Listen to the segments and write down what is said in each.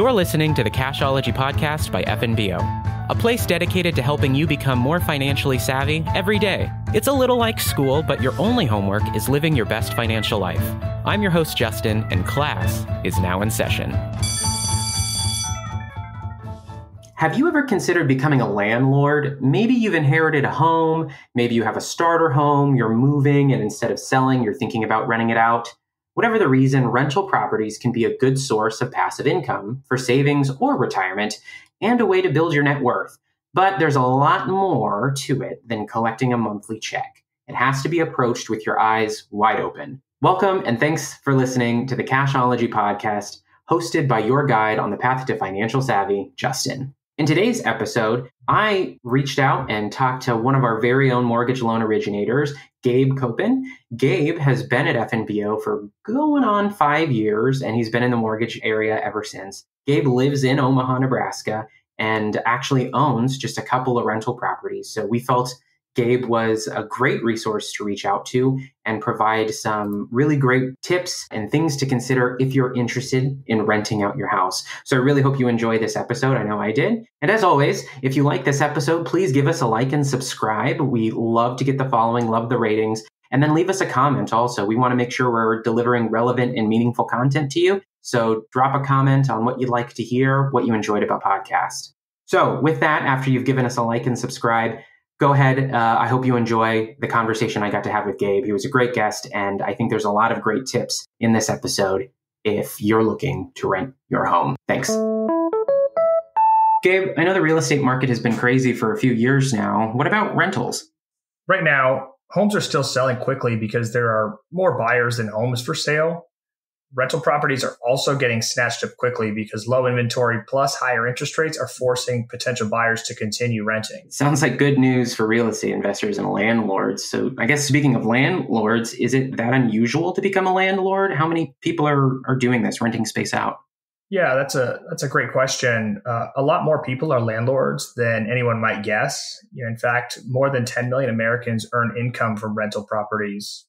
You're listening to the Cashology podcast by FNBO, a place dedicated to helping you become more financially savvy every day. It's a little like school, but your only homework is living your best financial life. I'm your host, Justin, and class is now in session. Have you ever considered becoming a landlord? Maybe you've inherited a home, maybe you have a starter home, you're moving, and instead of selling, you're thinking about renting it out. Whatever the reason, rental properties can be a good source of passive income for savings or retirement and a way to build your net worth. But there's a lot more to it than collecting a monthly check. It has to be approached with your eyes wide open. Welcome and thanks for listening to the Cashology podcast, hosted by your guide on the path to financial savvy, Justin. In today's episode, I reached out and talked to one of our very own mortgage loan originators, Gabe Copen. Gabe has been at FNBO for going on 5 years, and he's been in the mortgage area ever since. Gabe lives in Omaha, Nebraska, and actually owns just a couple of rental properties. So we felt Gabe was a great resource to reach out to and provide some really great tips and things to consider if you're interested in renting out your house. So I really hope you enjoy this episode. I know I did. And as always, if you like this episode, please give us a like and subscribe. We love to get the following, love the ratings, and then leave us a comment also. We want to make sure we're delivering relevant and meaningful content to you. So drop a comment on what you'd like to hear, what you enjoyed about podcast. So with that, after you've given us a like and subscribe, go ahead. I hope you enjoy the conversation I got to have with Gabe. He was a great guest, and I think there's a lot of great tips in this episode if you're looking to rent your home. Thanks. Gabe, I know the real estate market has been crazy for a few years now. What about rentals? Right now, homes are still selling quickly because there are more buyers than homes for sale. Rental properties are also getting snatched up quickly because low inventory plus higher interest rates are forcing potential buyers to continue renting. Sounds like good news for real estate investors and landlords. So I guess speaking of landlords, is it that unusual to become a landlord? How many people are doing this, renting space out? Yeah, that's a great question. A lot more people are landlords than anyone might guess. In fact, more than 10 million Americans earn income from rental properties.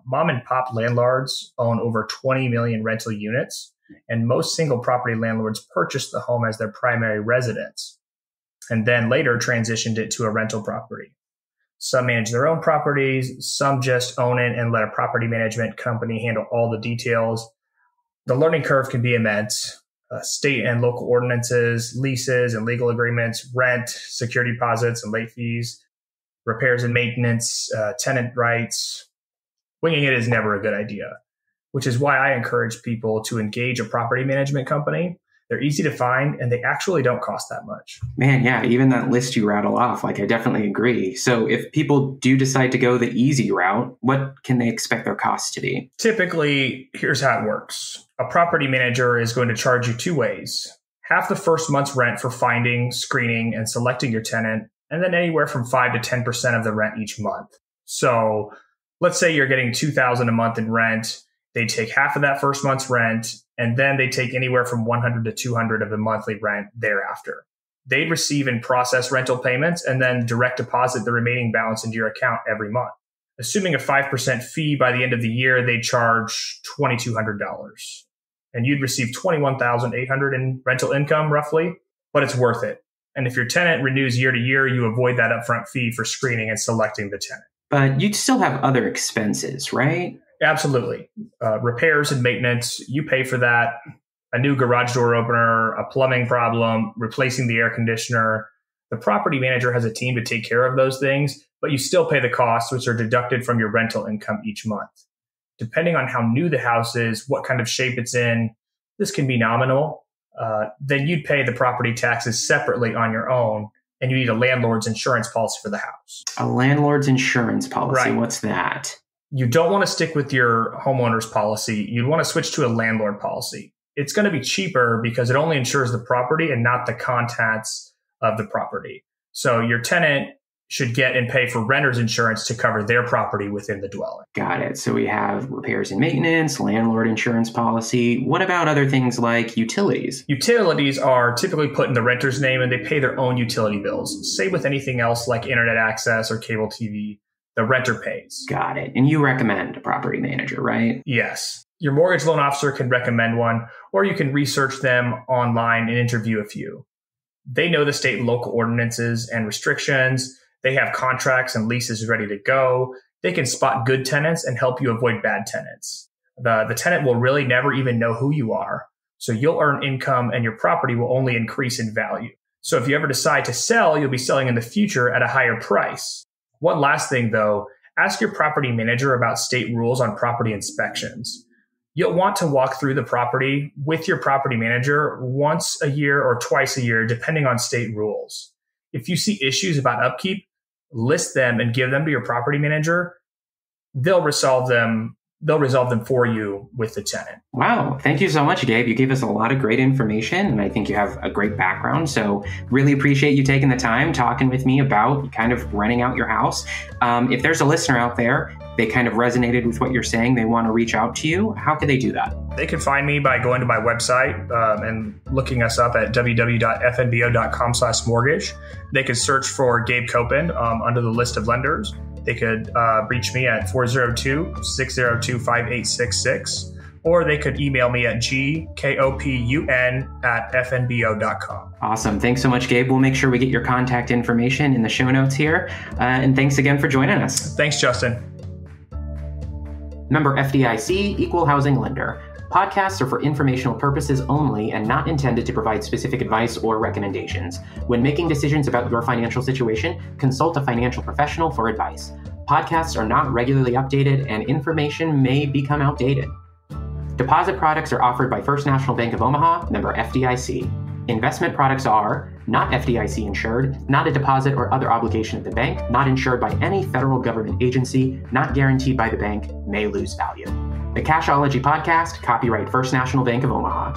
Mom and pop landlords own over 20 million rental units, and most single property landlords purchased the home as their primary residence and then later transitioned it to a rental property. Some manage their own properties, some just own it and let a property management company handle all the details. The learning curve can be immense. State and local ordinances, leases and legal agreements, rent, security deposits and late fees, repairs and maintenance, tenant rights. Winging it is never a good idea, which is why I encourage people to engage a property management company. They're easy to find and they actually don't cost that much. Man, yeah, even that list you rattle off, I definitely agree. So if people do decide to go the easy route, what can they expect their costs to be? Typically, here's how it works. A property manager is going to charge you two ways. Half the first month's rent for finding, screening, and selecting your tenant, and then anywhere from 5 to 10% of the rent each month. So let's say you're getting $2,000 a month in rent. They take half of that first month's rent, and then they take anywhere from $100 to $200 of the monthly rent thereafter. They'd receive and process rental payments and then direct deposit the remaining balance into your account every month. Assuming a 5% fee by the end of the year, they charge $2,200. And you'd receive $21,800 in rental income roughly, but it's worth it. And if your tenant renews year to year, you avoid that upfront fee for screening and selecting the tenant. But you'd still have other expenses, right? Absolutely. Repairs and maintenance, you pay for that. A new garage door opener, a plumbing problem, replacing the air conditioner. The property manager has a team to take care of those things, but you still pay the costs, which are deducted from your rental income each month. Depending on how new the house is, what kind of shape it's in, this can be nominal. Then you'd pay the property taxes separately on your own. And you need a landlord's insurance policy for the house. A landlord's insurance policy. Right. What's that? You don't want to stick with your homeowner's policy. You'd want to switch to a landlord policy. It's going to be cheaper because it only insures the property and not the contents of the property. So your tenant should get and pay for renter's insurance to cover their property within the dwelling. Got it. So we have repairs and maintenance, landlord insurance policy. What about other things like utilities? Utilities are typically put in the renter's name and they pay their own utility bills. Same with anything else like internet access or cable TV. The renter pays. Got it. And you recommend a property manager, right? Yes. Your mortgage loan officer can recommend one, or you can research them online and interview a few. They know the state and local ordinances and restrictions. They have contracts and leases ready to go. They can spot good tenants and help you avoid bad tenants. The tenant will really never even know who you are. So you'll earn income and your property will only increase in value. So if you ever decide to sell, you'll be selling in the future at a higher price. One last thing though, ask your property manager about state rules on property inspections. You'll want to walk through the property with your property manager once a year or twice a year, depending on state rules. If you see issues about upkeep, list them and give them to your property manager. They'll resolve them for you with the tenant. Wow. Thank you so much, Gabe. You gave us a lot of great information, and I think you have a great background. So really appreciate you taking the time talking with me about kind of renting out your house. If there's a listener out there, they kind of resonated with what you're saying, they want to reach out to you, how could they do that? They can find me by going to my website and looking us up at www.fnbo.com/mortgage. They could search for Gabe Copen under the list of lenders. They could reach me at 402-602-5866, or they could email me at gkopun@fnbo.com. Awesome. Thanks so much, Gabe. We'll make sure we get your contact information in the show notes here. And thanks again for joining us. Thanks, Justin. Member FDIC, Equal Housing Lender. Podcasts are for informational purposes only and not intended to provide specific advice or recommendations. When making decisions about your financial situation, consult a financial professional for advice. Podcasts are not regularly updated and information may become outdated. Deposit products are offered by First National Bank of Omaha, member FDIC. Investment products are not FDIC insured, not a deposit or other obligation of the bank, not insured by any federal government agency, not guaranteed by the bank, may lose value. The Cashology Podcast, copyright First National Bank of Omaha.